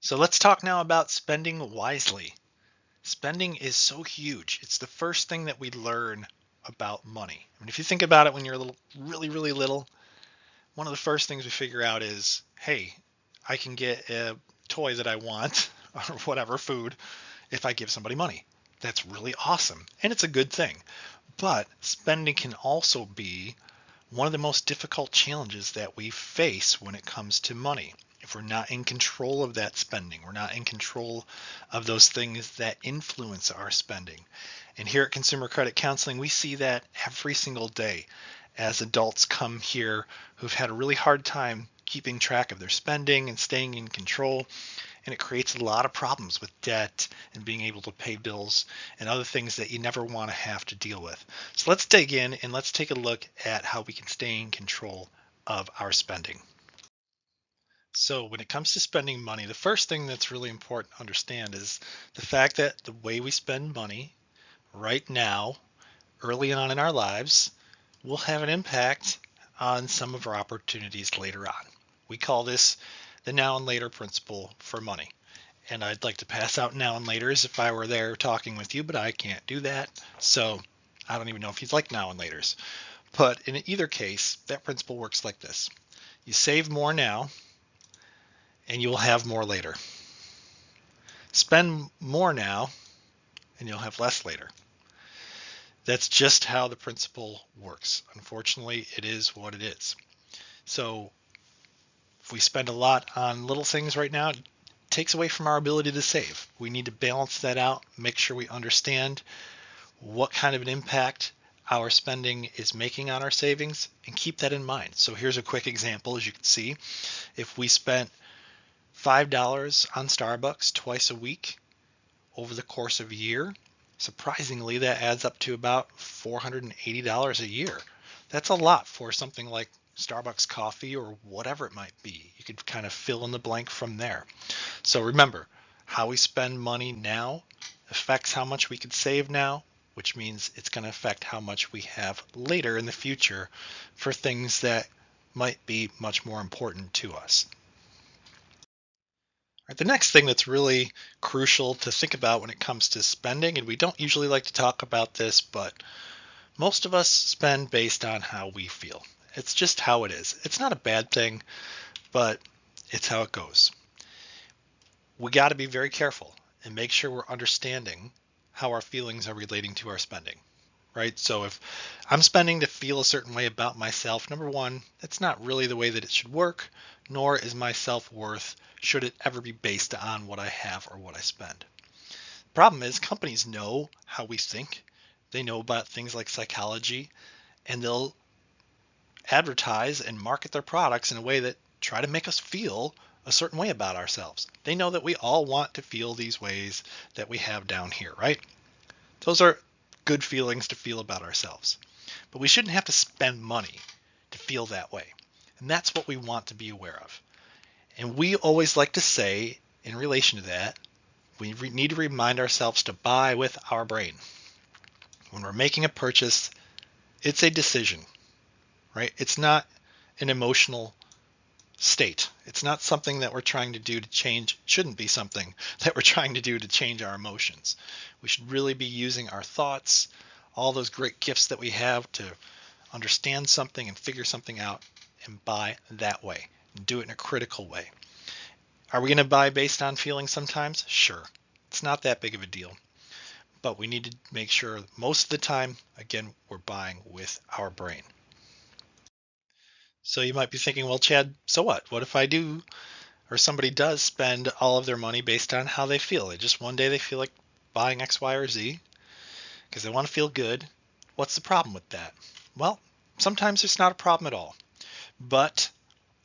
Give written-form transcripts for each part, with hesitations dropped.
So let's talk now about spending wisely. Spending is so huge. It's the first thing that we learn about money. I mean, if you think about it when you're a little, really, really little, one of the first things we figure out is, hey, I can get a toy that I want or whatever food if I give somebody money. That's really awesome. And it's a good thing. But spending can also be one of the most difficult challenges that we face when it comes to money. If we're not in control of that spending, we're not in control of those things that influence our spending. And here at Consumer Credit Counseling, we see that every single day as adults come here who've had a really hard time keeping track of their spending and staying in control. And it creates a lot of problems with debt and being able to pay bills and other things that you never want to have to deal with. So let's dig in and let's take a look at how we can stay in control of our spending. So when it comes to spending money, the first thing that's really important to understand is the fact that the way we spend money right now, early on in our lives, will have an impact on some of our opportunities later on. We call this the now and later principle for money. And I'd like to pass out now and laters if I were there talking with you, but I can't do that. So I don't even know if you'd like now and laters. But in either case, that principle works like this. You save more now and you'll have more later. Spend more now and you'll have less later. That's just how the principle works. Unfortunately, it is what it is. So if we spend a lot on little things right now, it takes away from our ability to save. We need to balance that out, make sure we understand what kind of an impact our spending is making on our savings, and keep that in mind. So here's a quick example. As you can see, if we spent $5 on Starbucks twice a week over the course of a year, surprisingly, that adds up to about $480 a year. That's a lot for something like Starbucks coffee or whatever it might be. You could kind of fill in the blank from there. So remember, how we spend money now affects how much we could save now, which means it's going to affect how much we have later in the future for things that might be much more important to us. Right, the next thing that's really crucial to think about when it comes to spending, and we don't usually like to talk about this, but most of us spend based on how we feel. It's just how it is. It's not a bad thing, but it's how it goes. We got to be very careful and make sure we're understanding how our feelings are relating to our spending, right? So if I'm spending to feel a certain way about myself, number one, that's not really the way that it should work, nor is my self-worth should it ever be based on what I have or what I spend. The problem is companies know how we think. They know about things like psychology, and they'll advertise and market their products in a way that try to make us feel a certain way about ourselves. They know that we all want to feel these ways that we have down here, right? Those are good feelings to feel about ourselves. But we shouldn't have to spend money to feel that way. And that's what we want to be aware of. And we always like to say, in relation to that, we need to remind ourselves to buy with our brain. When we're making a purchase, it's a decision, right? It's not an emotional state. It's not something that we're trying to do to change, shouldn't be something that we're trying to do to change our emotions. We should really be using our thoughts, all those great gifts that we have to understand something and figure something out and buy that way and do it in a critical way. Are we going to buy based on feelings sometimes? Sure. It's not that big of a deal. But we need to make sure most of the time, again, we're buying with our brain. So you might be thinking, well, Chad, so what? What if I do or somebody does spend all of their money based on how they feel? They just one day they feel like buying X, Y, or Z because they want to feel good. What's the problem with that? Well, sometimes it's not a problem at all. But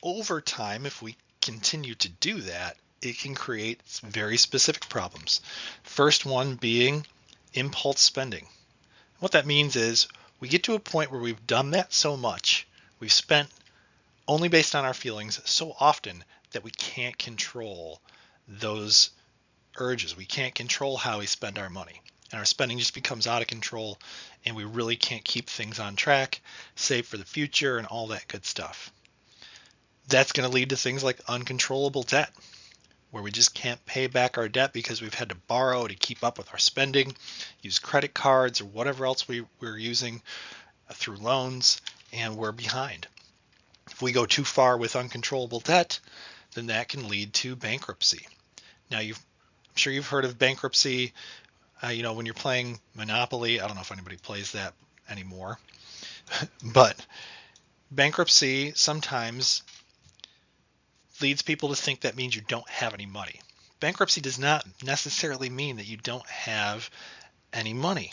over time, if we continue to do that, it can create very specific problems. First one being impulse spending. What that means is we get to a point where we've done that so much, we've spent only based on our feelings so often that we can't control those urges. We can't control how we spend our money. And our spending just becomes out of control and we really can't keep things on track, save for the future and all that good stuff. That's going to lead to things like uncontrollable debt. where we just can't pay back our debt because we've had to borrow to keep up with our spending, use credit cards or whatever else we're using through loans, and we're behind. If we go too far with uncontrollable debt, then that can lead to bankruptcy. Now, I'm sure you've heard of bankruptcy. When you're playing Monopoly, I don't know if anybody plays that anymore, but bankruptcy sometimes leads people to think that means you don't have any money. Bankruptcy does not necessarily mean that you don't have any money.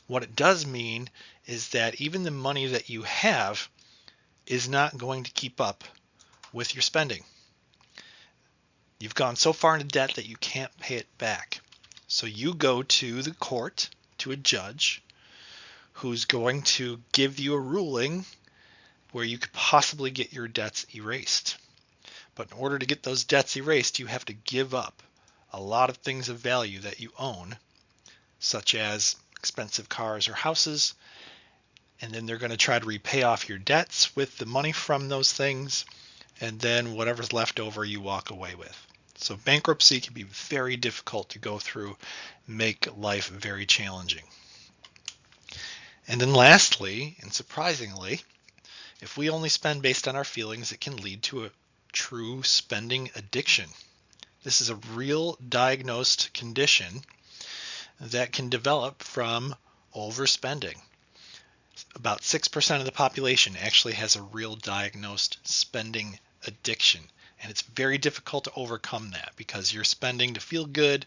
What it does mean is that even the money that you have is not going to keep up with your spending. You've gone so far into debt that you can't pay it back. So you go to the court, to a judge, who's going to give you a ruling where you could possibly get your debts erased. But in order to get those debts erased, you have to give up a lot of things of value that you own, such as expensive cars or houses, and then they're going to try to repay off your debts with the money from those things, and then whatever's left over you walk away with. So bankruptcy can be very difficult to go through, make life very challenging. And then lastly, and surprisingly, if we only spend based on our feelings, it can lead to a true spending addiction. This is a real diagnosed condition that can develop from overspending. About 6% of the population actually has a real diagnosed spending addiction. And it's very difficult to overcome that because you're spending to feel good.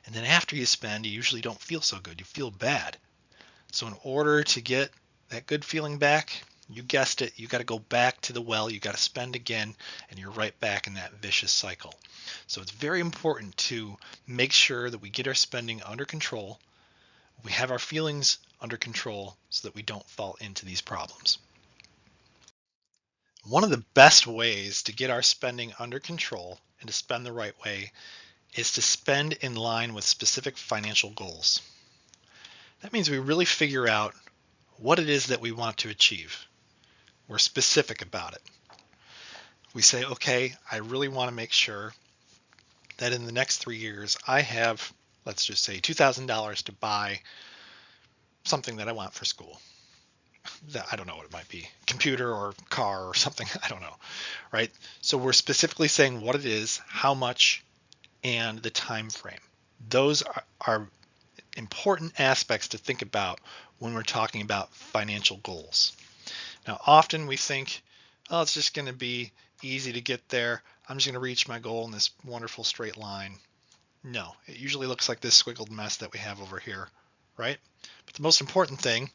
And then after you spend, you usually don't feel so good. You feel bad. So in order to get that good feeling back, you guessed it, you got to go back to the well, you got to spend again, and you're right back in that vicious cycle. So it's very important to make sure that we get our spending under control, we have our feelings under control so that we don't fall into these problems. One of the best ways to get our spending under control and to spend the right way is to spend in line with specific financial goals. That means we really figure out what it is that we want to achieve. We're specific about it. We say, okay, I really want to make sure that in the next 3 years I have, let's just say, $2,000 to buy something that I want for school. I don't know what it might be, computer or car or something, I don't know, right? So we're specifically saying what it is, how much, and the time frame. Those are important aspects to think about when we're talking about financial goals. Now, often we think, oh, it's just going to be easy to get there. I'm just going to reach my goal in this wonderful straight line. No, it usually looks like this squiggled mess that we have over here, right? But the most important thing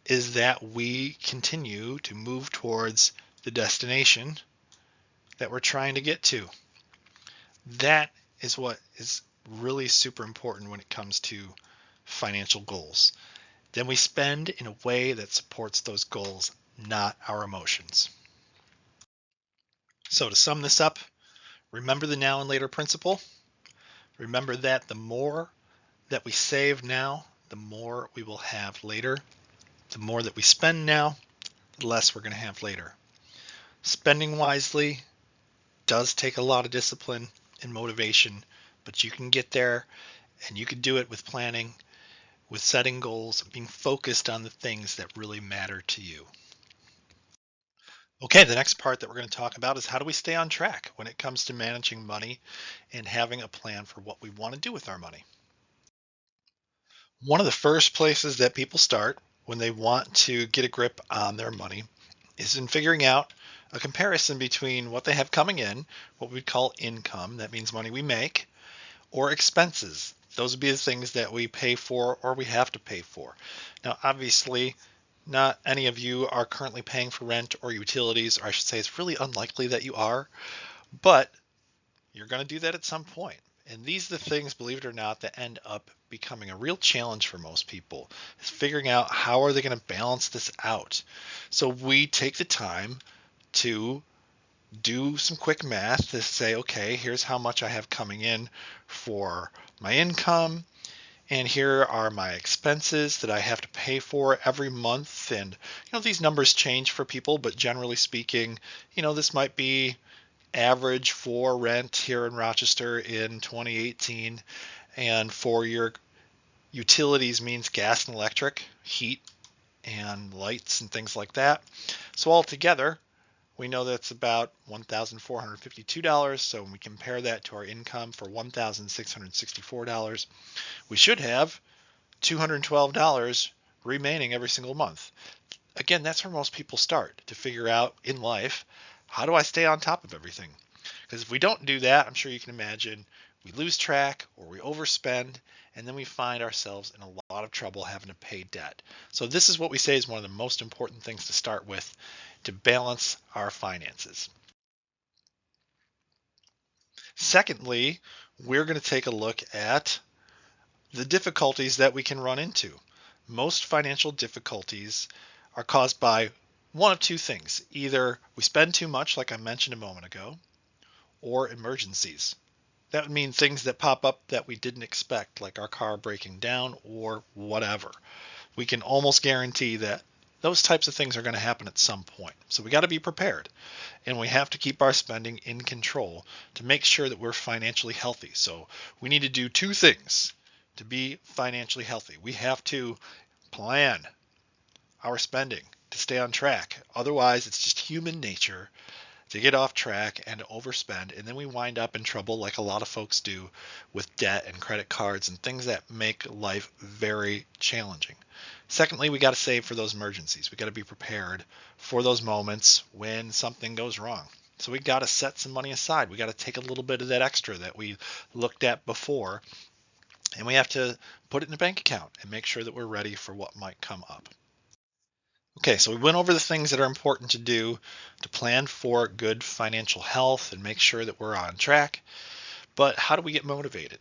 is that we continue to move towards the destination that we're trying to get to. That is what is really super important when it comes to financial goals. Then we spend in a way that supports those goals, not our emotions. So to sum this up, remember the now and later principle. Remember that the more that we save now, the more we will have later. The more that we spend now, the less we're going to have later. Spending wisely does take a lot of discipline and motivation, but you can get there, and you can do it with planning, with setting goals, being focused on the things that really matter to you. Okay, the next part that we're going to talk about is how do we stay on track when it comes to managing money and having a plan for what we want to do with our money. One of the first places that people start when they want to get a grip on their money is in figuring out a comparison between what they have coming in, what we'd call income, that means money we make, or expenses. Those would be the things that we pay for or we have to pay for. Now, obviously, not any of you are currently paying for rent or utilities, or I should say it's really unlikely that you are, but you're going to do that at some point. And these are the things, believe it or not, that end up becoming a real challenge for most people, is figuring out how are they going to balance this out. So we take the time to do some quick math to say, okay, here's how much I have coming in for my income, and here are my expenses that I have to pay for every month. And these numbers change for people, but generally speaking, this might be average for rent here in Rochester in 2018, and for your utilities means gas and electric, heat and lights and things like that. So altogether, we know that's about $1,452. So when we compare that to our income for $1,664, we should have $212 remaining every single month. Again, that's where most people start to figure out in life, how do I stay on top of everything? Because if we don't do that, I'm sure you can imagine we lose track or we overspend, and then we find ourselves in a lot of trouble having to pay debt. So this is what we say is one of the most important things to start with to balance our finances. Secondly, we're going to take a look at the difficulties that we can run into. Most financial difficulties are caused by one of two things. Either we spend too much, like I mentioned a moment ago, or emergencies. That would mean things that pop up that we didn't expect, like our car breaking down or whatever. We can almost guarantee that those types of things are going to happen at some point. So we got to be prepared, and we have to keep our spending in control to make sure that we're financially healthy. So we need to do two things to be financially healthy. We have to plan our spending to stay on track. Otherwise, it's just human nature to get off track and to overspend, and then we wind up in trouble like a lot of folks do with debt and credit cards and things that make life very challenging. Secondly, we got to save for those emergencies. We got to be prepared for those moments when something goes wrong. So we got to set some money aside. We got to take a little bit of that extra that we looked at before, and we have to put it in a bank account and make sure that we're ready for what might come up. Okay, so we went over the things that are important to do to plan for good financial health and make sure that we're on track. But how do we get motivated?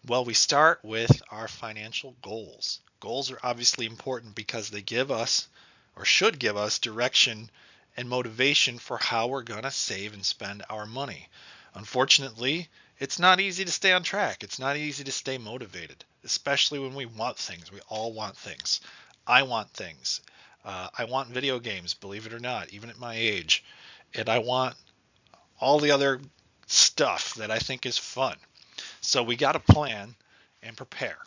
Well, we start with our financial goals. Goals are obviously important because they give us, or should give us, direction and motivation for how we're going to save and spend our money. Unfortunately, it's not easy to stay on track. It's not easy to stay motivated, especially when we want things. We all want things. I want things. I want video games, believe it or not, even at my age. And I want all the other stuff that I think is fun. So we got to plan and prepare.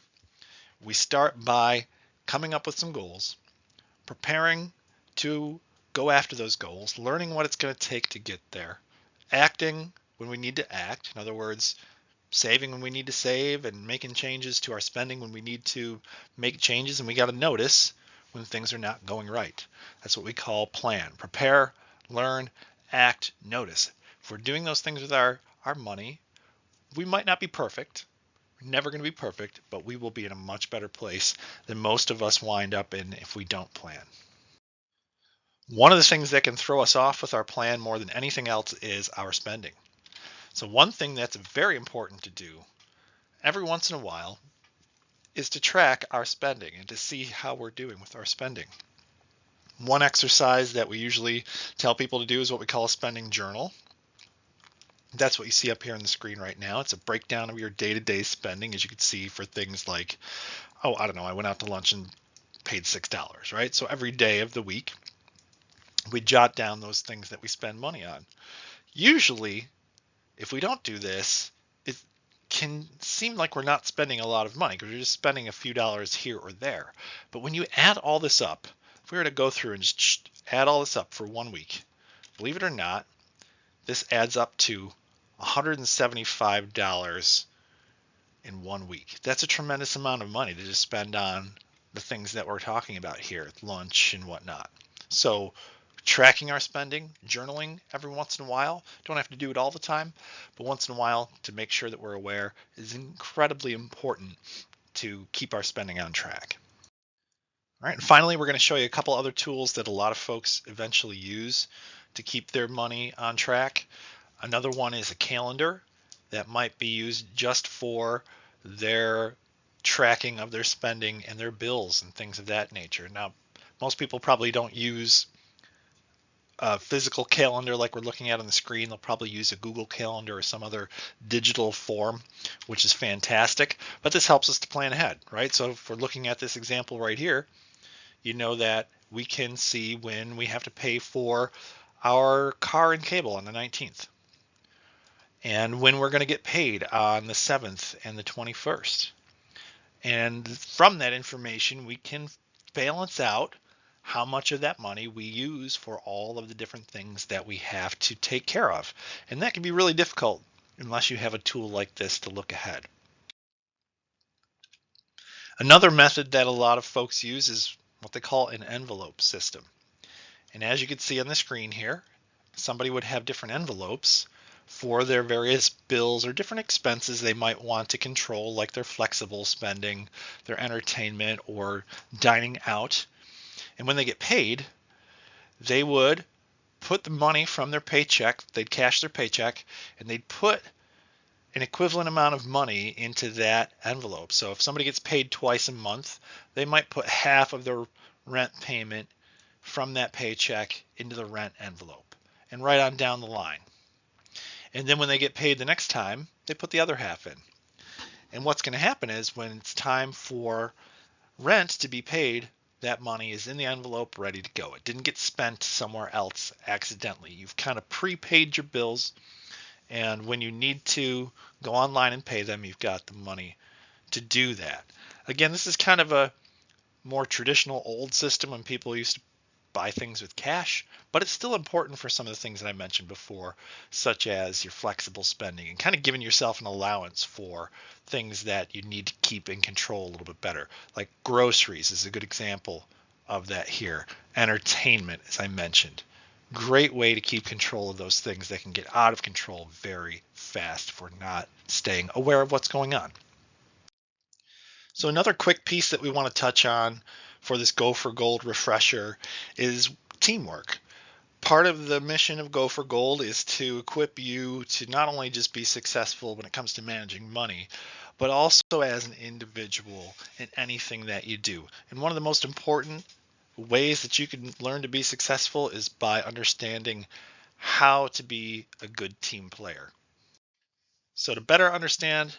We start by coming up with some goals, preparing to go after those goals, learning what it's going to take to get there, acting when we need to act. In other words, saving when we need to save and making changes to our spending when we need to make changes. And we got to notice when things are not going right. That's what we call plan. Prepare, learn, act, notice. If we're doing those things with our money, we might not be perfect. We're never going to be perfect, but we will be in a much better place than most of us wind up in if we don't plan. One of the things that can throw us off with our plan more than anything else is our spending. So one thing that's very important to do every once in a while is to track our spending and to see how we're doing with our spending. One exercise that we usually tell people to do is what we call a spending journal. That's what you see up here on the screen right now. It's a breakdown of your day-to-day spending, as you can see, for things like, I don't know, I went out to lunch and paid $6, right? So every day of the week, we jot down those things that we spend money on. Usually, if we don't do this, it can seem like we're not spending a lot of money because we're just spending a few dollars here or there. But when you add all this up, if we were to go through and just add all this up for 1 week, believe it or not, this adds up to $175 in 1 week. That's a tremendous amount of money to just spend on the things that we're talking about here, lunch and whatnot. So tracking our spending, journaling every once in a while, don't have to do it all the time, but once in a while to make sure that we're aware is incredibly important to keep our spending on track. All right, and finally, we're going to show you a couple other tools that a lot of folks eventually use to keep their money on track. Another one is a calendar that might be used just for their tracking of their spending and their bills and things of that nature. Now, most people probably don't use a physical calendar like we're looking at on the screen. They'll probably use a Google Calendar or some other digital form, which is fantastic. But this helps us to plan ahead, right? So if we're looking at this example right here, you know that we can see when we have to pay for our car and cable on the 19th. and when we're going to get paid on the 7th and the 21st. And from that information, we can balance out how much of that money we use for all of the different things that we have to take care of. And that can be really difficult unless you have a tool like this to look ahead. Another method that a lot of folks use is what they call an envelope system. And as you can see on the screen here, somebody would have different envelopes for their various bills or different expenses they might want to control, like their flexible spending, their entertainment, or dining out. And when they get paid, they would put the money from their paycheck, they'd cash their paycheck, and they'd put an equivalent amount of money into that envelope. So if somebody gets paid twice a month, they might put half of their rent payment from that paycheck into the rent envelope and right on down the line. And then when they get paid the next time, they put the other half in. And what's going to happen is when it's time for rent to be paid, that money is in the envelope ready to go. It didn't get spent somewhere else accidentally. You've kind of prepaid your bills, and when you need to go online and pay them, you've got the money to do that. Again, this is kind of a more traditional old system when people used to buy things with cash, but it's still important for some of the things that I mentioned before, such as your flexible spending and kind of giving yourself an allowance for things that you need to keep in control a little bit better. Like groceries is a good example of that here. Entertainment, as I mentioned. Great way to keep control of those things that can get out of control very fast if we're not staying aware of what's going on. So another quick piece that we want to touch on for this Go for Gold refresher is teamwork. Part of the mission of Go for Gold is to equip you to not only just be successful when it comes to managing money, but also as an individual in anything that you do. And one of the most important ways that you can learn to be successful is by understanding how to be a good team player. So to better understand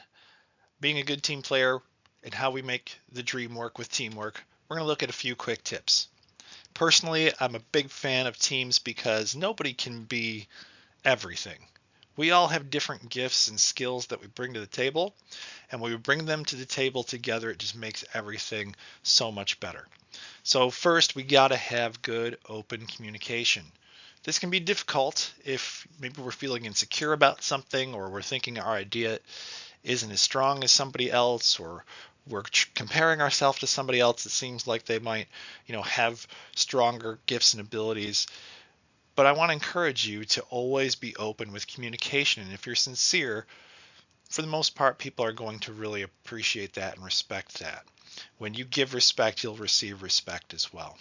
being a good team player and how we make the dream work with teamwork, we're going to look at a few quick tips. Personally, I'm a big fan of teams because nobody can be everything. We all have different gifts and skills that we bring to the table, and when we bring them to the table together, it just makes everything so much better. So first, we got to have good open communication. This can be difficult if maybe we're feeling insecure about something, or we're thinking our idea isn't as strong as somebody else, or we're comparing ourselves to somebody else that seems like they might, have stronger gifts and abilities. But I want to encourage you to always be open with communication. And if you're sincere, for the most part, people are going to really appreciate that and respect that. When you give respect, you'll receive respect as well.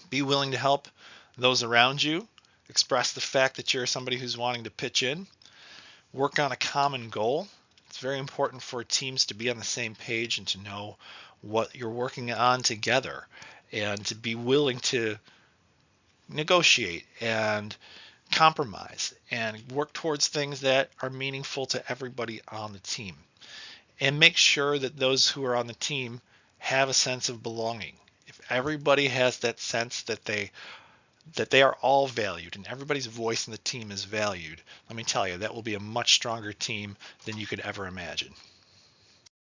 Be willing to help those around you. Express the fact that you're somebody who's wanting to pitch in. Work on a common goal. It's very important for teams to be on the same page and to know what you're working on together, and to be willing to negotiate and compromise and work towards things that are meaningful to everybody on the team. And make sure that those who are on the team have a sense of belonging. If everybody has that sense that they are all valued and everybody's voice in the team is valued, let me tell you, that will be a much stronger team than you could ever imagine.